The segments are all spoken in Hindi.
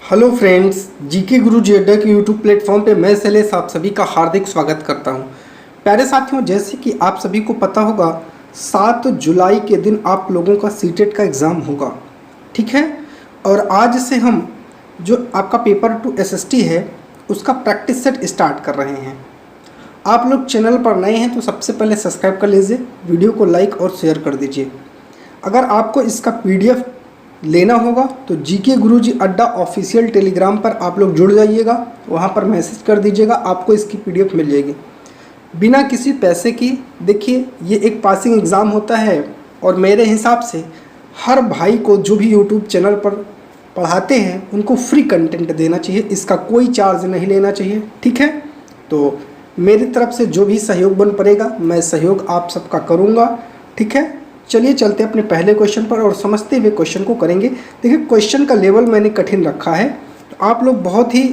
हेलो फ्रेंड्स, जीके गुरु जी अड्डा के यूट्यूब प्लेटफॉर्म पे मैं शैलेश आप सभी का हार्दिक स्वागत करता हूं। प्यारे साथियों, जैसे कि आप सभी को पता होगा 7 जुलाई के दिन आप लोगों का सीटेट का एग्ज़ाम होगा, ठीक है। और आज से हम जो आपका पेपर 2 एसएसटी है उसका प्रैक्टिस सेट स्टार्ट कर रहे हैं। आप लोग चैनल पर नए हैं तो सबसे पहले सब्सक्राइब कर लीजिए, वीडियो को लाइक और शेयर कर दीजिए। अगर आपको इसका पीडीएफ लेना होगा तो जीके गुरुजी अड्डा ऑफिशियल टेलीग्राम पर आप लोग जुड़ जाइएगा, वहाँ पर मैसेज कर दीजिएगा, आपको इसकी पीडीएफ मिल जाएगी बिना किसी पैसे की। देखिए, ये एक पासिंग एग्ज़ाम होता है और मेरे हिसाब से हर भाई को जो भी यूट्यूब चैनल पर पढ़ाते हैं उनको फ्री कंटेंट देना चाहिए, इसका कोई चार्ज नहीं लेना चाहिए, ठीक है। तो मेरी तरफ से जो भी सहयोग बन पड़ेगा मैं सहयोग आप सबका करूँगा, ठीक है। चलिए चलते हैं अपने पहले क्वेश्चन पर और समझते हुए क्वेश्चन को करेंगे। देखिए, क्वेश्चन का लेवल मैंने कठिन रखा है, तो आप लोग बहुत ही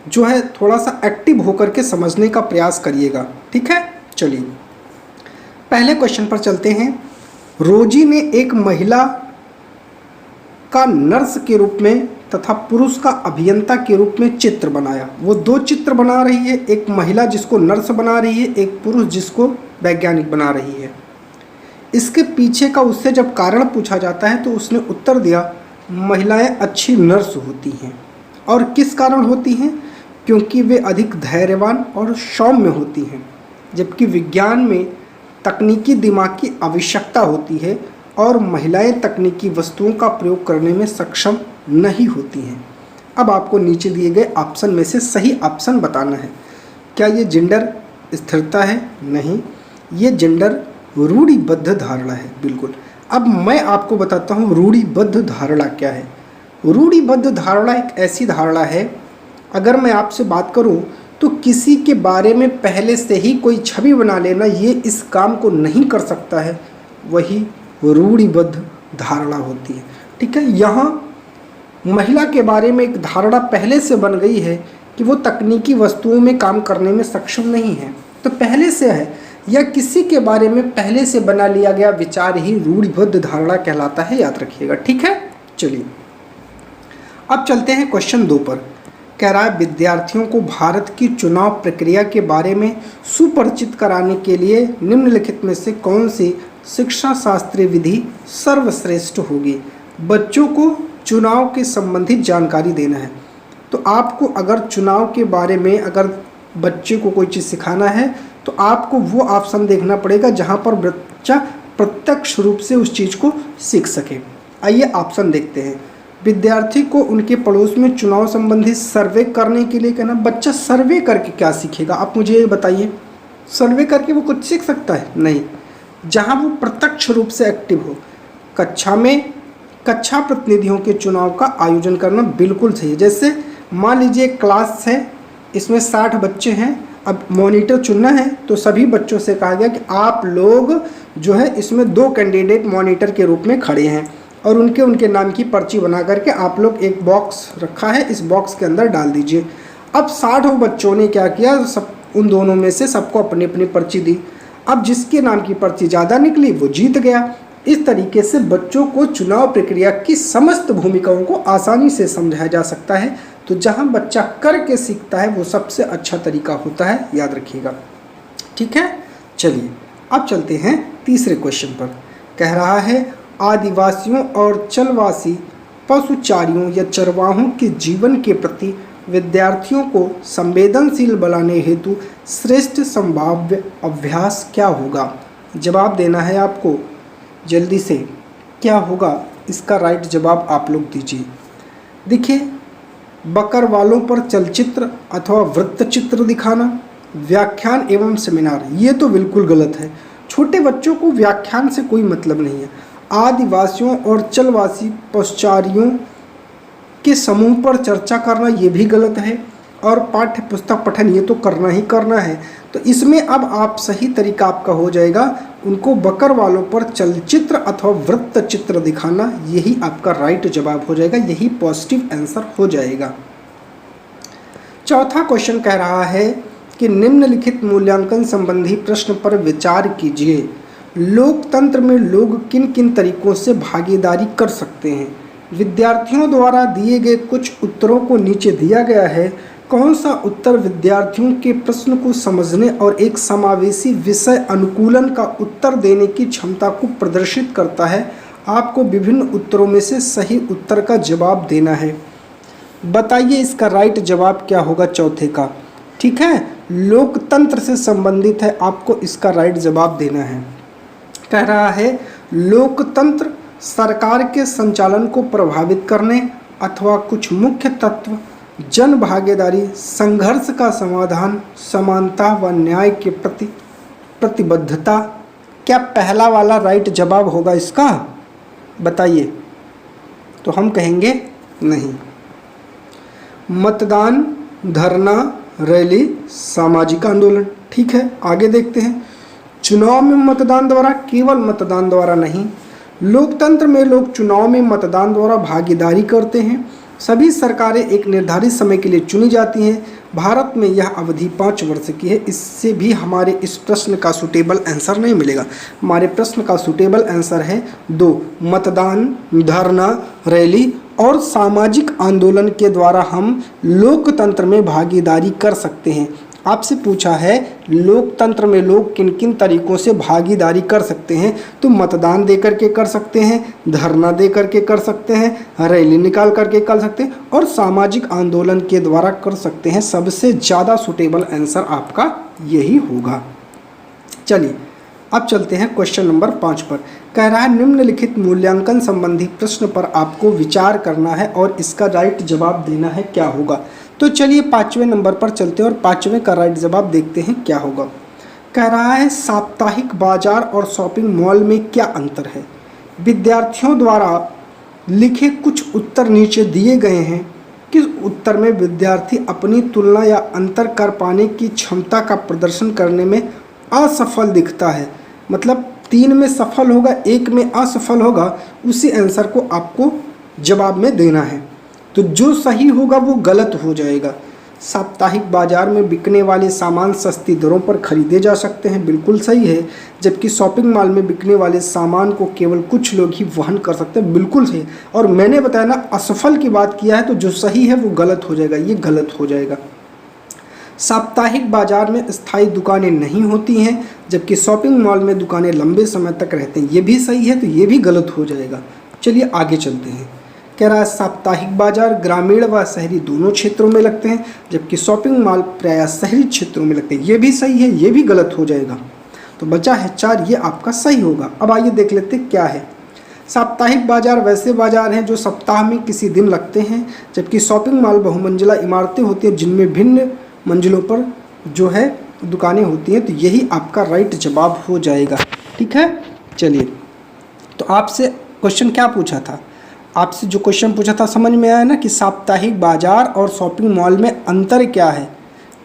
जो है थोड़ा सा एक्टिव होकर के समझने का प्रयास करिएगा, ठीक है। चलिए पहले क्वेश्चन पर चलते हैं। रोजी ने एक महिला का नर्स के रूप में तथा पुरुष का अभियंता के रूप में चित्र बनाया। वो 2 चित्र बना रही है, एक महिला जिसको नर्स बना रही है, एक पुरुष जिसको वैज्ञानिक बना रही है। इसके पीछे का उससे जब कारण पूछा जाता है तो उसने उत्तर दिया, महिलाएं अच्छी नर्स होती हैं। और किस कारण होती हैं? क्योंकि वे अधिक धैर्यवान और सौम्य होती हैं, जबकि विज्ञान में तकनीकी दिमाग की आवश्यकता होती है और महिलाएं तकनीकी वस्तुओं का प्रयोग करने में सक्षम नहीं होती हैं। अब आपको नीचे दिए गए ऑप्शन में से सही ऑप्शन बताना है। क्या ये जेंडर स्थिरता है? नहीं, ये जेंडर रूढ़िबद्ध धारणा है, बिल्कुल। अब मैं आपको बताता हूँ रूढ़िबद्ध धारणा क्या है। रूढ़िबद्ध धारणा एक ऐसी धारणा है, अगर मैं आपसे बात करूँ तो किसी के बारे में पहले से ही कोई छवि बना लेना, ये इस काम को नहीं कर सकता है, वही रूढ़िबद्ध धारणा होती है, ठीक है। यहाँ महिला के बारे में एक धारणा पहले से बन गई है कि वो तकनीकी वस्तुओं में काम करने में सक्षम नहीं है, तो पहले से है, या किसी के बारे में पहले से बना लिया गया विचार ही रूढ़िबद्ध धारणा कहलाता है, याद रखिएगा, ठीक है। चलिए अब चलते हैं क्वेश्चन 2 पर। कह रहा है, विद्यार्थियों को भारत की चुनाव प्रक्रिया के बारे में सुपरिचित कराने के लिए निम्नलिखित में से कौन सी शिक्षा शास्त्रीय विधि सर्वश्रेष्ठ होगी? बच्चों को चुनाव के संबंधित जानकारी देना है। तो आपको अगर चुनाव के बारे में अगर बच्चे को कोई चीज़ सिखाना है तो आपको वो ऑप्शन देखना पड़ेगा जहाँ पर बच्चा प्रत्यक्ष रूप से उस चीज़ को सीख सके। आइए ऑप्शन देखते हैं। विद्यार्थी को उनके पड़ोस में चुनाव संबंधी सर्वे करने के लिए कहना। बच्चा सर्वे करके क्या सीखेगा, आप मुझे ये बताइए। सर्वे करके वो कुछ सीख सकता है? नहीं। जहाँ वो प्रत्यक्ष रूप से एक्टिव हो, कक्षा में कक्षा प्रतिनिधियों के चुनाव का आयोजन करना बिल्कुल सही है। जैसे मान लीजिए क्लास है, इसमें 60 बच्चे हैं, अब मॉनिटर चुनना है तो सभी बच्चों से कहा गया कि आप लोग जो है इसमें 2 कैंडिडेट मॉनिटर के रूप में खड़े हैं और उनके नाम की पर्ची बना करके आप लोग एक बॉक्स रखा है, इस बॉक्स के अंदर डाल दीजिए। अब 60 बच्चों ने क्या किया, सब उन दोनों में से सबको अपनी अपनी पर्ची दी। अब जिसके नाम की पर्ची ज़्यादा निकली वो जीत गया। इस तरीके से बच्चों को चुनाव प्रक्रिया की समस्त भूमिकाओं को आसानी से समझाया जा सकता है। तो जहां बच्चा करके सीखता है वो सबसे अच्छा तरीका होता है, याद रखिएगा, ठीक है। चलिए अब चलते हैं तीसरे क्वेश्चन पर। कह रहा है, आदिवासियों और चलवासी पशुचारियों या चरवाहों के जीवन के प्रति विद्यार्थियों को संवेदनशील बनाने हेतु श्रेष्ठ संभाव्य अभ्यास क्या होगा? जवाब देना है आपको जल्दी से। क्या होगा इसका राइट जवाब आप लोग दीजिए। देखिए, बकरवालों पर चलचित्र अथवा वृत्तचित्र दिखाना, व्याख्यान एवं सेमिनार, ये तो बिल्कुल गलत है। छोटे बच्चों को व्याख्यान से कोई मतलब नहीं है। आदिवासियों और चलवासी पशुचारियों के समूह पर चर्चा करना ये भी गलत है। और पाठ्य पुस्तक पठन ये तो करना ही करना है। तो इसमें अब आप सही तरीका आपका हो जाएगा, उनको बकरवालों पर चलचित्र अथवा वृत्तचित्र दिखाना, यही आपका राइट जवाब हो जाएगा, यही पॉजिटिव आंसर हो जाएगा। चौथा क्वेश्चन कह रहा है कि निम्नलिखित मूल्यांकन संबंधी प्रश्न पर विचार कीजिए। लोकतंत्र में लोग किन किन तरीकों से भागीदारी कर सकते हैं? विद्यार्थियों द्वारा दिए गए कुछ उत्तरों को नीचे दिया गया है। कौन सा उत्तर विद्यार्थियों के प्रश्न को समझने और एक समावेशी विषय अनुकूलन का उत्तर देने की क्षमता को प्रदर्शित करता है? आपको विभिन्न उत्तरों में से सही उत्तर का जवाब देना है। बताइए इसका राइट जवाब क्या होगा चौथे का। ठीक है, लोकतंत्र से संबंधित है, आपको इसका राइट जवाब देना है। कह रहा है लोकतंत्र सरकार के संचालन को प्रभावित करने अथवा कुछ मुख्य तत्व जन भागीदारी, संघर्ष का समाधान, समानता व न्याय के प्रति प्रतिबद्धता। क्या पहला वाला राइट जवाब होगा इसका? बताइए। तो हम कहेंगे नहीं। मतदान, धरना, रैली, सामाजिक आंदोलन। ठीक है, आगे देखते हैं। चुनाव में मतदान द्वारा, केवल मतदान द्वारा नहीं। लोकतंत्र में लोग चुनाव में मतदान द्वारा भागीदारी करते हैं। सभी सरकारें एक निर्धारित समय के लिए चुनी जाती हैं। भारत में यह अवधि 5 वर्ष की है। इससे भी हमारे इस प्रश्न का सूटेबल आंसर नहीं मिलेगा। हमारे प्रश्न का सूटेबल आंसर है 2, मतदान, धरना, रैली और सामाजिक आंदोलन के द्वारा हम लोकतंत्र में भागीदारी कर सकते हैं। आपसे पूछा है लोकतंत्र में लोग किन किन तरीकों से भागीदारी कर सकते हैं, तो मतदान दे करके कर सकते हैं, धरना दे करके कर सकते हैं, रैली निकाल करके कर सकते हैं और सामाजिक आंदोलन के द्वारा कर सकते हैं। सबसे ज़्यादा सूटेबल आंसर आपका यही होगा। चलिए अब चलते हैं क्वेश्चन नंबर 5 पर। कह रहा है निम्नलिखित मूल्यांकन संबंधी प्रश्न पर आपको विचार करना है और इसका राइट जवाब देना है, क्या होगा। तो चलिए 5वें नंबर पर चलते हैं और 5वें का राइट जवाब देखते हैं क्या होगा। कह रहा है साप्ताहिक बाजार और शॉपिंग मॉल में क्या अंतर है। विद्यार्थियों द्वारा लिखे कुछ उत्तर नीचे दिए गए हैं। किस उत्तर में विद्यार्थी अपनी तुलना या अंतर कर पाने की क्षमता का प्रदर्शन करने में असफल दिखता है? मतलब 3 में सफल होगा, 1 में असफल होगा। उसी आंसर को आपको जवाब में देना है। तो जो सही होगा वो गलत हो जाएगा। साप्ताहिक बाजार में बिकने वाले सामान सस्ती दरों पर खरीदे जा सकते हैं, बिल्कुल सही है। जबकि शॉपिंग मॉल में बिकने वाले सामान को केवल कुछ लोग ही वहन कर सकते हैं, बिल्कुल सही। और मैंने बताया ना असफल की बात किया है, तो जो सही है वो गलत हो जाएगा, ये गलत हो जाएगा। साप्ताहिक बाजार में स्थायी दुकानें नहीं होती हैं, जबकि शॉपिंग मॉल में दुकानें लंबे समय तक रहते हैं, ये भी सही है, तो ये भी गलत हो जाएगा। चलिए आगे चलते हैं। कह रहा है साप्ताहिक बाजार ग्रामीण व शहरी दोनों क्षेत्रों में लगते हैं, जबकि शॉपिंग मॉल प्रायः शहरी क्षेत्रों में लगते हैं, ये भी सही है, ये भी गलत हो जाएगा। तो बचा है 4, ये आपका सही होगा। अब आइए देख लेते क्या है। साप्ताहिक बाजार वैसे बाजार हैं जो सप्ताह में किसी दिन लगते हैं, जबकि शॉपिंग मॉल बहुमंजिला इमारतें होती हैं जिनमें भिन्न मंजिलों पर जो है दुकानें होती हैं। तो यही आपका राइट जवाब हो जाएगा। ठीक है, चलिए। तो आपसे क्वेश्चन क्या पूछा था, आपसे जो क्वेश्चन पूछा था समझ में आया ना कि साप्ताहिक बाजार और शॉपिंग मॉल में अंतर क्या है।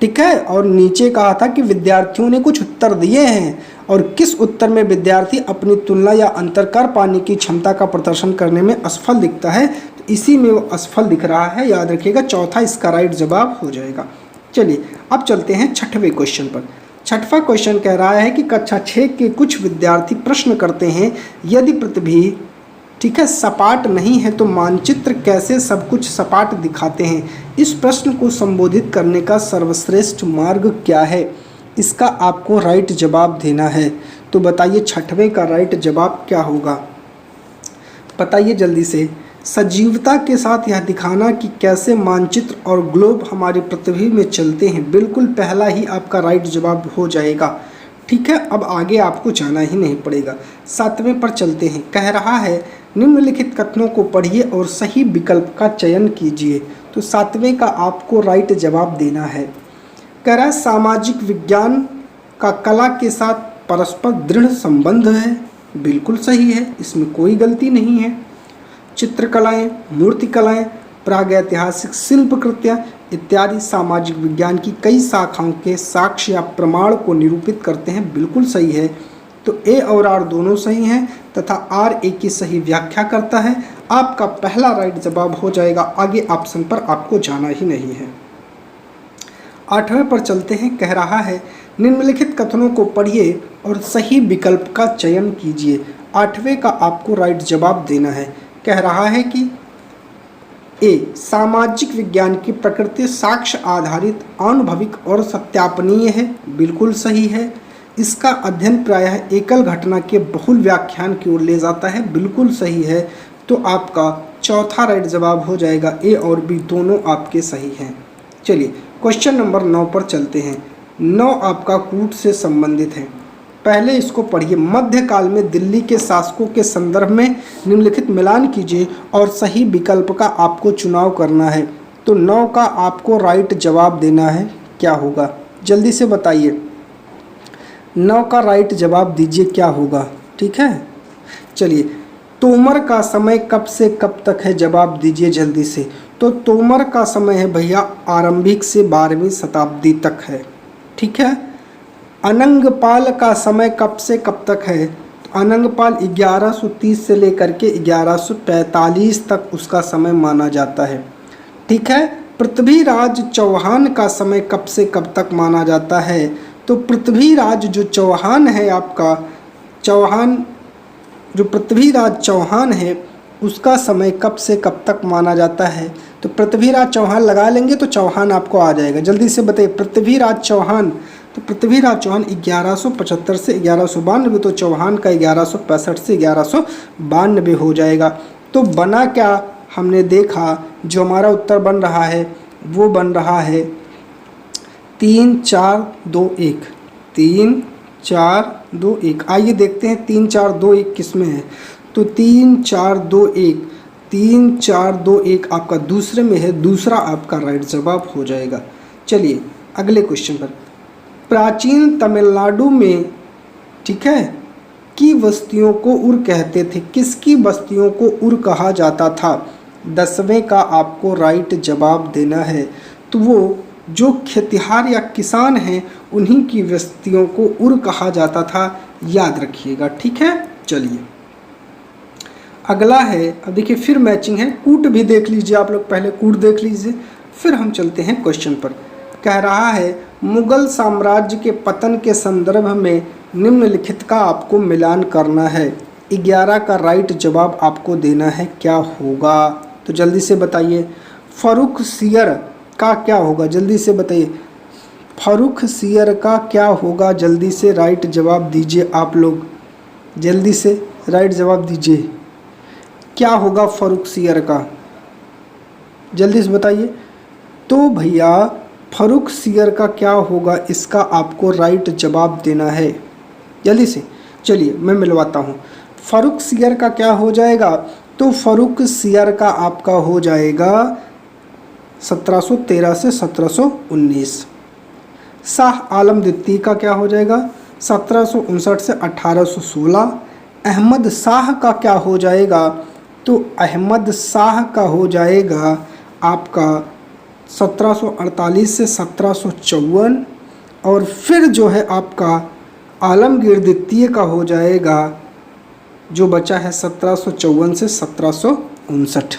ठीक है, और नीचे कहा था कि विद्यार्थियों ने कुछ उत्तर दिए हैं और किस उत्तर में विद्यार्थी अपनी तुलना या अंतर कर पाने की क्षमता का प्रदर्शन करने में असफल दिखता है, तो इसी में वो असफल दिख रहा है। याद रखिएगा, चौथा इसका राइट जवाब हो जाएगा। चलिए अब चलते हैं 6वें क्वेश्चन पर। 6वां क्वेश्चन कह रहा है कि कक्षा 6 के कुछ विद्यार्थी प्रश्न करते हैं, यदि पृथ्वी ठीक है सपाट नहीं है तो मानचित्र कैसे सब कुछ सपाट दिखाते हैं। इस प्रश्न को संबोधित करने का सर्वश्रेष्ठ मार्ग क्या है, इसका आपको राइट जवाब देना है। तो बताइए 6वें का राइट जवाब क्या होगा, बताइए जल्दी से। सजीवता के साथ यह दिखाना कि कैसे मानचित्र और ग्लोब हमारी पृथ्वी में चलते हैं, बिल्कुल पहला ही आपका राइट जवाब हो जाएगा। ठीक है, अब आगे आपको जाना ही नहीं पड़ेगा। 7वें पर चलते हैं। कह रहा है निम्नलिखित कथनों को पढ़िए और सही विकल्प का चयन कीजिए। तो 7वें का आपको राइट जवाब देना है। कह रहा है सामाजिक विज्ञान का कला के साथ परस्पर दृढ़ संबंध है, बिल्कुल सही है, इसमें कोई गलती नहीं है। चित्रकलाएं, मूर्तिकलाएं, प्रागैतिहासिक शिल्पकृतियाँ इत्यादि सामाजिक विज्ञान की कई शाखाओं के साक्ष्य या प्रमाण को निरूपित करते हैं, बिल्कुल सही है। तो ए और आर दोनों सही हैं तथा आर ए की सही व्याख्या करता है। आपका पहला राइट जवाब हो जाएगा। आगे ऑप्शन पर आपको जाना ही नहीं है। 8वें पर चलते हैं। कह रहा है निम्नलिखित कथनों को पढ़िए और सही विकल्प का चयन कीजिए। 8वें का आपको राइट जवाब देना है। कह रहा है कि ए सामाजिक विज्ञान की प्रकृति साक्ष्य आधारित आनुभविक और सत्यापनीय है, बिल्कुल सही है। इसका अध्ययन प्रायः एकल घटना के बहुल व्याख्यान की ओर ले जाता है, बिल्कुल सही है। तो आपका चौथा राइट जवाब हो जाएगा, ए और बी दोनों आपके सही हैं। चलिए क्वेश्चन नंबर 9 पर चलते हैं। 9 आपका कूट से संबंधित है। पहले इसको पढ़िए। मध्यकाल में दिल्ली के शासकों के संदर्भ में निम्नलिखित मिलान कीजिए और सही विकल्प का आपको चुनाव करना है। तो 9 का आपको राइट जवाब देना है, क्या होगा जल्दी से बताइए। 9 का राइट जवाब दीजिए, क्या होगा, ठीक है। चलिए, तोमर का समय कब से कब तक है, जवाब दीजिए जल्दी से। तो तोमर का समय है भैया आरंभिक से 12वीं शताब्दी तक है, ठीक है। अनंगपाल का समय कब से कब तक है, तो अनंगपाल 1130 से लेकर के 1145 तक उसका समय माना जाता है, ठीक है। पृथ्वीराज चौहान का समय कब से कब तक माना जाता है, तो पृथ्वीराज जो चौहान है आपका, चौहान जो पृथ्वीराज चौहान है उसका समय कब से कब तक माना जाता है। तो पृथ्वीराज चौहान लगा लेंगे तो चौहान आपको आ जाएगा, जल्दी से बताइए। पृथ्वीराज चौहान, तो पृथ्वीराज चौहान 1175 से 1192, तो चौहान का 1165 से 1192 हो जाएगा। तो बना क्या, हमने देखा जो हमारा उत्तर बन रहा है वो बन रहा है 3 4 2 1, 3 4 2 1। आइए देखते हैं 3 4 2 1 किस में है। तो 3 4 2 1, 3 4 2 1 आपका दूसरे में है, दूसरा आपका राइट जवाब हो जाएगा। चलिए अगले क्वेश्चन पर। प्राचीन तमिलनाडु में, ठीक है, की बस्तियों को उर कहते थे, किसकी बस्तियों को उर कहा जाता था। 10वें का आपको राइट जवाब देना है। तो वो जो खेतिहार या किसान हैं उन्हीं की बस्तियों को उर कहा जाता था, याद रखिएगा, ठीक है। चलिए अगला है, अब देखिए फिर मैचिंग है, कूट भी देख लीजिए आप लोग, पहले कूट देख लीजिए फिर हम चलते हैं क्वेश्चन पर। कह रहा है मुगल साम्राज्य के पतन के संदर्भ में निम्नलिखित का आपको मिलान करना है। 11 का राइट जवाब आपको देना है, क्या होगा, तो जल्दी से बताइए। फर्रुखसियर का क्या होगा, जल्दी से बताइए। फर्रुखसियर का क्या होगा, जल्दी से राइट जवाब दीजिए आप लोग, जल्दी से राइट जवाब दीजिए, क्या होगा फर्रुखसियर का, जल्दी से बताइए। तो भैया फर्रुखसियर का क्या होगा, इसका आपको राइट जवाब देना है, जल्दी से। चलिए मैं मिलवाता हूँ। फर्रुखसियर का क्या हो जाएगा, तो फर्रुखसियर का आपका हो जाएगा 1713 से 1719। शाह आलम द्वितीय का क्या हो जाएगा 1759 से 1816। अहमद शाह का क्या हो जाएगा, तो अहमद शाह का हो जाएगा आपका 1748 से 1754। और फिर जो है आपका आलमगीर द्वितीय का हो जाएगा, जो बचा है 1754 से 1759,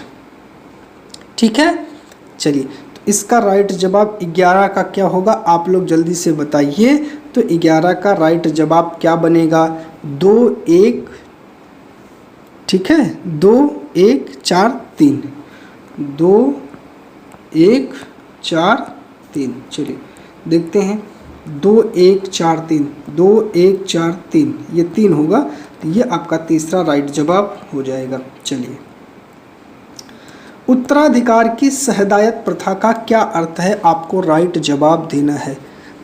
ठीक है। चलिए तो इसका राइट जवाब 11 का क्या होगा, आप लोग जल्दी से बताइए। तो 11 का राइट जवाब क्या बनेगा, 2 1, ठीक है, 2 1 4 3, 2 1 4 3। चलिए देखते हैं, 2 1 4 3, 2 1 4 3, ये 3 होगा, तो ये आपका तीसरा राइट जवाब हो जाएगा। चलिए, उत्तराधिकार की सहदायत प्रथा का क्या अर्थ है, आपको राइट जवाब देना है।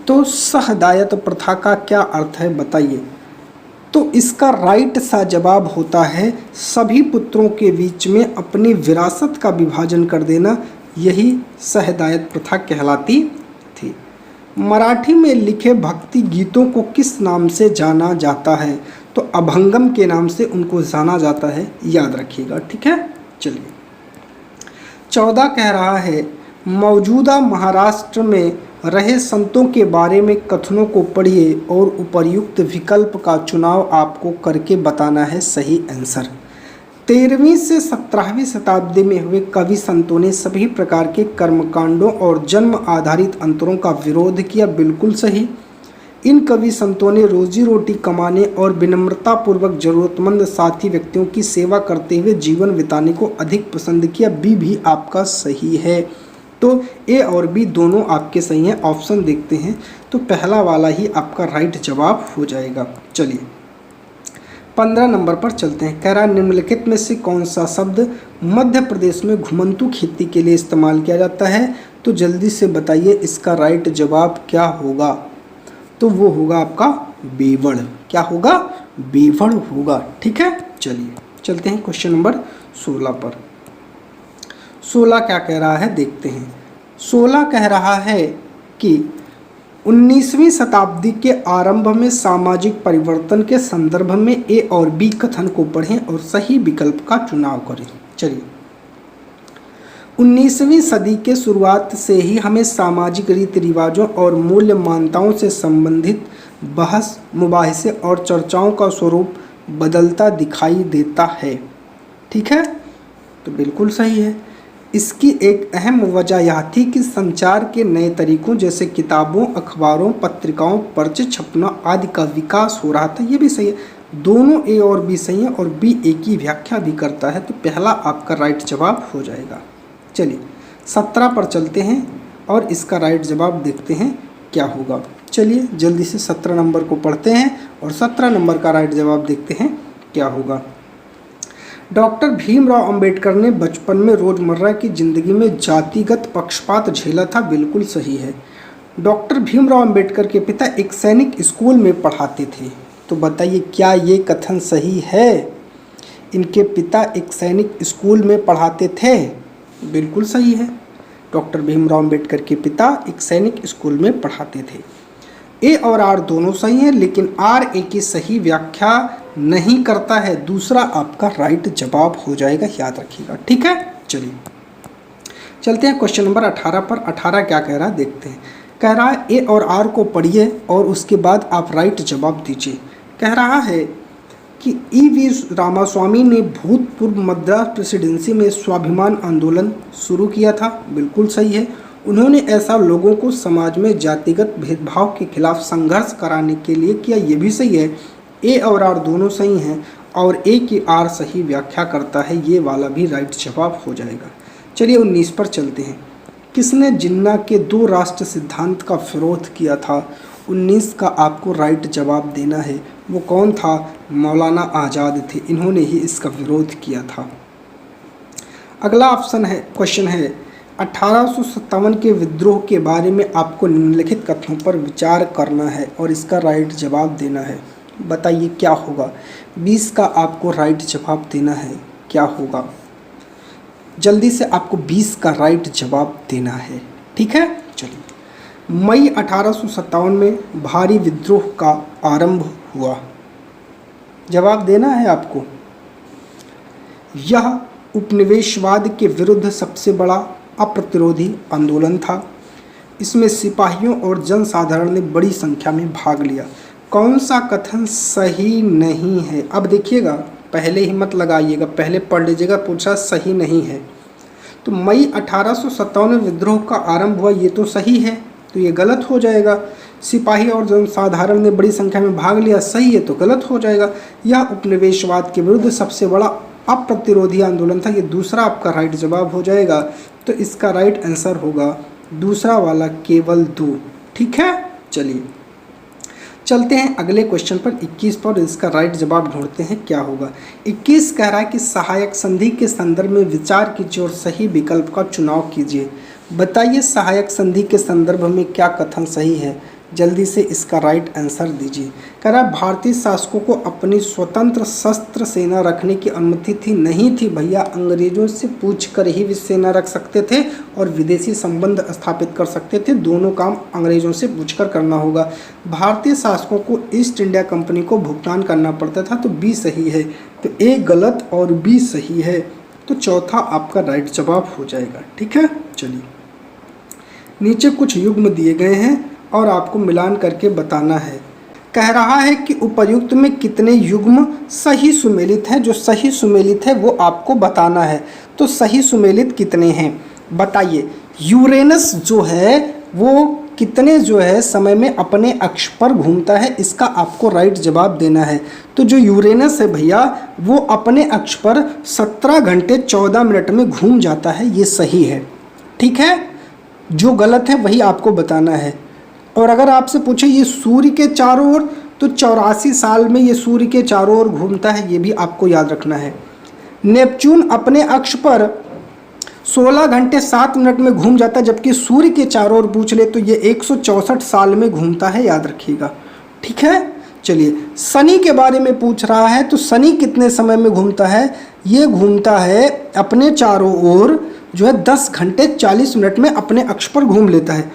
तो सहदायत प्रथा का क्या अर्थ है बताइए। तो इसका राइट सा जवाब होता है सभी पुत्रों के बीच में अपनी विरासत का विभाजन कर देना, यही सहदायत प्रथा कहलाती थी। मराठी में लिखे भक्ति गीतों को किस नाम से जाना जाता है, तो अभंगम के नाम से उनको जाना जाता है, याद रखिएगा, ठीक है। चलिए 14 कह रहा है मौजूदा महाराष्ट्र में रहे संतों के बारे में कथनों को पढ़िए और उपर्युक्त विकल्प का चुनाव आपको करके बताना है सही आंसर। 13वीं से 17वीं शताब्दी में हुए कवि संतों ने सभी प्रकार के कर्मकांडों और जन्म आधारित अंतरों का विरोध किया, बिल्कुल सही। इन कवि संतों ने रोजी रोटी कमाने और विनम्रतापूर्वक जरूरतमंद साथी व्यक्तियों की सेवा करते हुए जीवन बिताने को अधिक पसंद किया। बी भी आपका सही है। तो ए और बी दोनों आपके सही हैं। ऑप्शन देखते हैं तो पहला वाला ही आपका राइट जवाब हो जाएगा। चलिए 15 नंबर पर चलते हैं। कह रहा है निम्नलिखित में से कौन सा शब्द मध्य प्रदेश में घुमंतू खेती के लिए इस्तेमाल किया जाता है? तो जल्दी से बताइए इसका राइट जवाब क्या होगा? तो वो होगा आपका बेवड़। क्या होगा? बेवड़ होगा। ठीक है, चलिए चलते हैं क्वेश्चन नंबर 16 पर। 16 क्या कह रहा है देखते हैं। 16 कह रहा है कि 19वीं शताब्दी के आरंभ में सामाजिक परिवर्तन के संदर्भ में ए और बी कथन को पढ़ें और सही विकल्प का चुनाव करें। चलिए 19वीं सदी के शुरुआत से ही हमें सामाजिक रीति रिवाजों और मूल्य मान्यताओं से संबंधित बहस, मुबाहिसे और चर्चाओं का स्वरूप बदलता दिखाई देता है। ठीक है, तो बिल्कुल सही है। इसकी एक अहम वजह यह थी कि संचार के नए तरीकों जैसे किताबों, अखबारों, पत्रिकाओं, पर्चे छपना आदि का विकास हो रहा था। ये भी सही है। दोनों ए और बी सही है और बी ए की व्याख्या भी करता है। तो पहला आपका राइट जवाब हो जाएगा। चलिए 17 पर चलते हैं और इसका राइट जवाब देखते हैं क्या होगा। चलिए जल्दी से 17 नंबर को पढ़ते हैं और 17 नंबर का राइट जवाब देखते हैं क्या होगा। डॉक्टर भीमराव अंबेडकर ने बचपन में रोजमर्रा की जिंदगी में जातिगत पक्षपात झेला था। बिल्कुल सही है। डॉक्टर भीमराव अंबेडकर के पिता एक सैनिक स्कूल में पढ़ाते थे। तो बताइए क्या ये कथन सही है? इनके पिता एक सैनिक स्कूल में पढ़ाते थे। बिल्कुल सही है। डॉक्टर भीमराव अंबेडकर के पिता एक सैनिक स्कूल में पढ़ाते थे। ए और आर दोनों सही हैं, लेकिन आर ए की सही व्याख्या नहीं करता है। दूसरा आपका राइट जवाब हो जाएगा, याद रखिएगा। ठीक है, चलिए चलते हैं क्वेश्चन नंबर 18 पर। 18 क्या कह रहा है देखते हैं। कह रहा है ए और आर को पढ़िए और उसके बाद आप राइट जवाब दीजिए। कह रहा है कि ई.वी. रामास्वामी ने भूतपूर्व मद्रास प्रेसिडेंसी में स्वाभिमान आंदोलन शुरू किया था। बिल्कुल सही है। उन्होंने ऐसा लोगों को समाज में जातिगत भेदभाव के खिलाफ संघर्ष कराने के लिए किया। ये भी सही है। ए और आर दोनों सही हैं और ए की आर सही व्याख्या करता है। ये वाला भी राइट जवाब हो जाएगा। चलिए 19 पर चलते हैं। किसने जिन्ना के 2 राष्ट्र सिद्धांत का विरोध किया था? 19 का आपको राइट जवाब देना है। वो कौन था? मौलाना आज़ाद थे। इन्होंने ही इसका विरोध किया था। अगला ऑप्शन है, क्वेश्चन है 1857 के विद्रोह के बारे में आपको निम्नलिखित कथनों पर विचार करना है और इसका राइट जवाब देना है। बताइए क्या होगा? 20 का आपको राइट जवाब देना है। क्या होगा? जल्दी से आपको 20 का राइट जवाब देना है। ठीक है, चलिए मई 1857 में भारी विद्रोह का आरंभ हुआ। जवाब देना है आपको। यह उपनिवेशवाद के विरुद्ध सबसे बड़ा अप्रतिरोधी आंदोलन था। इसमें सिपाहियों और जनसाधारण ने बड़ी संख्या में भाग लिया। कौन सा कथन सही नहीं है? अब देखिएगा, पहले ही मत लगाइएगा, पहले पढ़ लीजिएगा। पूछा सही नहीं है तो मई 1857 में विद्रोह का आरंभ हुआ, ये तो सही है, तो ये गलत हो जाएगा। सिपाही और जनसाधारण ने बड़ी संख्या में भाग लिया, सही है, तो गलत हो जाएगा। यह उपनिवेशवाद के विरुद्ध सबसे बड़ा अप्रतिरोधी आंदोलन था। ये दूसरा आपका राइट जवाब हो जाएगा। तो इसका राइट आंसर होगा दूसरा वाला, केवल 2। ठीक है, चलिए चलते हैं अगले क्वेश्चन पर 21 पर। इसका राइट जवाब ढूंढते हैं क्या होगा। 21 कह रहा है कि सहायक संधि के संदर्भ में विचार कीजिए और सही विकल्प का चुनाव कीजिए। बताइए सहायक संधि के संदर्भ में क्या कथन सही है? जल्दी से इसका राइट आंसर दीजिए। कह रहा है भारतीय शासकों को अपनी स्वतंत्र शस्त्र सेना रखने की अनुमति थी, नहीं थी भैया। अंग्रेजों से पूछकर ही वे सेना रख सकते थे और विदेशी संबंध स्थापित कर सकते थे। दोनों काम अंग्रेजों से पूछकर करना होगा। भारतीय शासकों को ईस्ट इंडिया कंपनी को भुगतान करना पड़ता था। तो बी सही है। तो ए गलत और बी सही है। तो चौथा आपका राइट जवाब हो जाएगा। ठीक है, चलिए नीचे कुछ युग्म दिए गए हैं और आपको मिलान करके बताना है। कह रहा है कि उपर्युक्त में कितने युग्म सही सुमेलित हैं। जो सही सुमेलित है वो आपको बताना है। तो सही सुमेलित कितने हैं बताइए। यूरेनस जो है वो कितने जो है समय में अपने अक्ष पर घूमता है, इसका आपको राइट जवाब देना है। तो जो यूरेनस है भैया वो अपने अक्ष पर 17 घंटे 14 मिनट में घूम जाता है, ये सही है। ठीक है, जो गलत है वही आपको बताना है। और अगर आपसे पूछे ये सूर्य के चारों ओर, तो 84 साल में ये सूर्य के चारों ओर घूमता है, ये भी आपको याद रखना है। नेपच्यून अपने अक्ष पर 16 घंटे 7 मिनट में घूम जाता है, जबकि सूर्य के चारों ओर पूछ ले तो ये 164 साल में घूमता है, याद रखिएगा। ठीक है, चलिए शनि के बारे में पूछ रहा है, तो शनि कितने समय में घूमता है? ये घूमता है अपने चारों ओर जो है 10 घंटे 40 मिनट में अपने अक्ष पर घूम लेता है।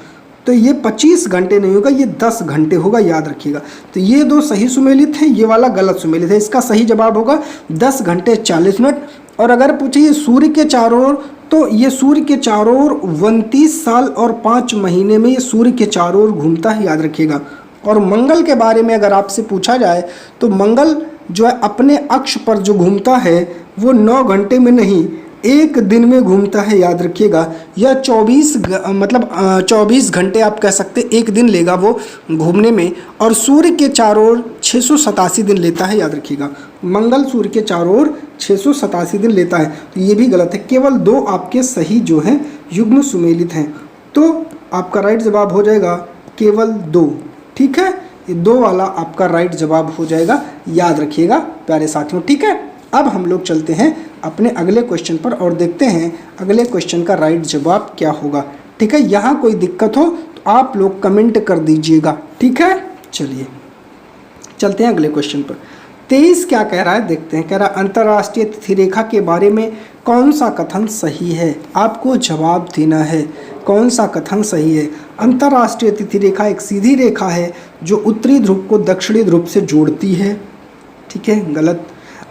तो ये 25 घंटे नहीं होगा, ये 10 घंटे होगा, याद रखिएगा। तो ये दो सही सुमेलित है, ये वाला गलत सुमेलित है। इसका सही जवाब होगा 10 घंटे 40 मिनट। और अगर पूछे ये सूर्य के चारों ओर, तो ये सूर्य के चारों ओर 29 साल और 5 महीने में ये सूर्य के चारों ओर घूमता है, याद रखिएगा। और मंगल के बारे में अगर आपसे पूछा जाए तो मंगल जो है अपने अक्ष पर जो घूमता है वो 9 घंटे में नहीं 1 दिन में घूमता है, याद रखिएगा। या 24 घंटे आप कह सकते, 1 दिन लेगा वो घूमने में। और सूर्य के चारों ओर 687 दिन लेता है, याद रखिएगा। मंगल सूर्य के चारों ओर 687 दिन लेता है, तो ये भी गलत है। केवल 2 आपके सही जो हैं युग्म सुमेलित हैं, तो आपका राइट जवाब हो जाएगा केवल 2। ठीक है, ये 2 वाला आपका राइट जवाब हो जाएगा, याद रखिएगा प्यारे साथियों। ठीक है, अब हम लोग चलते हैं अपने अगले क्वेश्चन पर और देखते हैं अगले क्वेश्चन का राइट जवाब क्या होगा। ठीक है, यहाँ कोई दिक्कत हो तो आप लोग कमेंट कर दीजिएगा। ठीक है, चलिए चलते हैं अगले क्वेश्चन पर। 23 क्या कह रहा है देखते हैं। कह रहा है अंतर्राष्ट्रीय तिथि रेखा के बारे में कौन सा कथन सही है? आपको जवाब देना है कौन सा कथन सही है। अंतर्राष्ट्रीय तिथि रेखा एक सीधी रेखा है जो उत्तरी ध्रुव को दक्षिणी ध्रुव से जोड़ती है। ठीक है, गलत।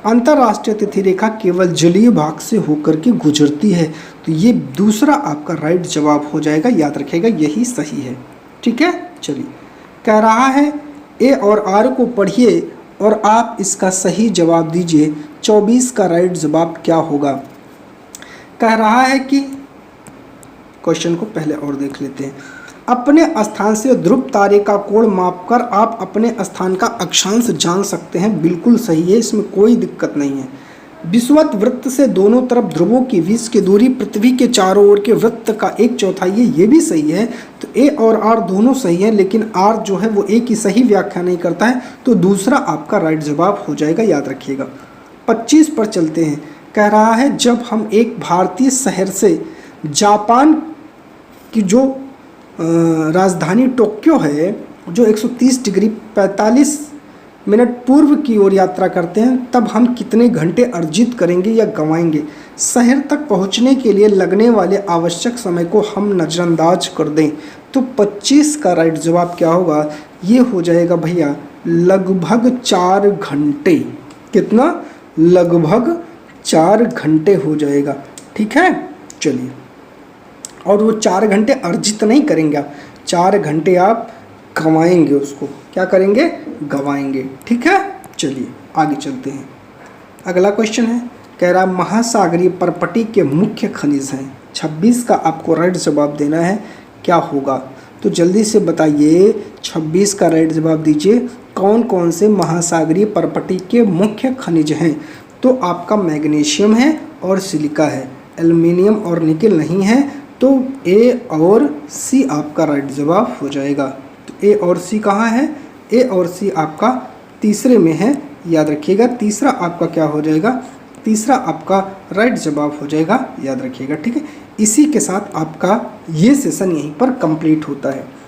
अंतर्राष्ट्रीय तिथि रेखा केवल जलीय भाग से होकर के गुजरती है, तो ये दूसरा आपका राइट जवाब हो जाएगा, याद रखिएगा, यही सही है। ठीक है, चलिए कह रहा है ए और आर को पढ़िए और आप इसका सही जवाब दीजिए। 24 का राइट जवाब क्या होगा? कह रहा है कि क्वेश्चन को पहले और देख लेते हैं। अपने स्थान से ध्रुव तारे का कोण मापकर आप अपने स्थान का अक्षांश जान सकते हैं, बिल्कुल सही है, इसमें कोई दिक्कत नहीं है। विषुवत वृत्त से दोनों तरफ ध्रुवों की बीच की दूरी पृथ्वी के चारों ओर के वृत्त का 1/4 है, ये भी सही है। तो ए और आर दोनों सही है, लेकिन आर जो है वो ए की सही व्याख्या नहीं करता है, तो दूसरा आपका राइट जवाब हो जाएगा, याद रखिएगा। 25 पर चलते हैं। कह रहा है जब हम एक भारतीय शहर से जापान की जो राजधानी टोक्यो है, जो 130 डिग्री 45 मिनट पूर्व की ओर यात्रा करते हैं, तब हम कितने घंटे अर्जित करेंगे या गंवाएंगे? शहर तक पहुंचने के लिए लगने वाले आवश्यक समय को हम नज़रअंदाज कर दें, तो 25 का राइट जवाब क्या होगा? ये हो जाएगा भैया लगभग 4 घंटे। कितना? लगभग 4 घंटे हो जाएगा। ठीक है, चलिए। और वो 4 घंटे अर्जित नहीं करेंगे आप, 4 घंटे आप गंवाएंगे, उसको क्या करेंगे? गंवाएंगे। ठीक है, चलिए आगे चलते हैं। अगला क्वेश्चन है, कह रहा महासागरीय परपटी के मुख्य खनिज हैं। 26 का आपको राइट जवाब देना है, क्या होगा? तो जल्दी से बताइए, 26 का राइट जवाब दीजिए। कौन कौन से महासागरीय परपटी के मुख्य खनिज हैं? तो आपका मैग्नीशियम है और सिलिका है, एल्युमिनियम और निकेल नहीं है, तो ए और सी आपका राइट जवाब हो जाएगा। तो ए और सी कहाँ है? ए और सी आपका तीसरे में है, याद रखिएगा। तीसरा आपका क्या हो जाएगा? तीसरा आपका राइट जवाब हो जाएगा, याद रखिएगा। ठीक है, इसी के साथ आपका ये सेशन यहीं पर कंप्लीट होता है।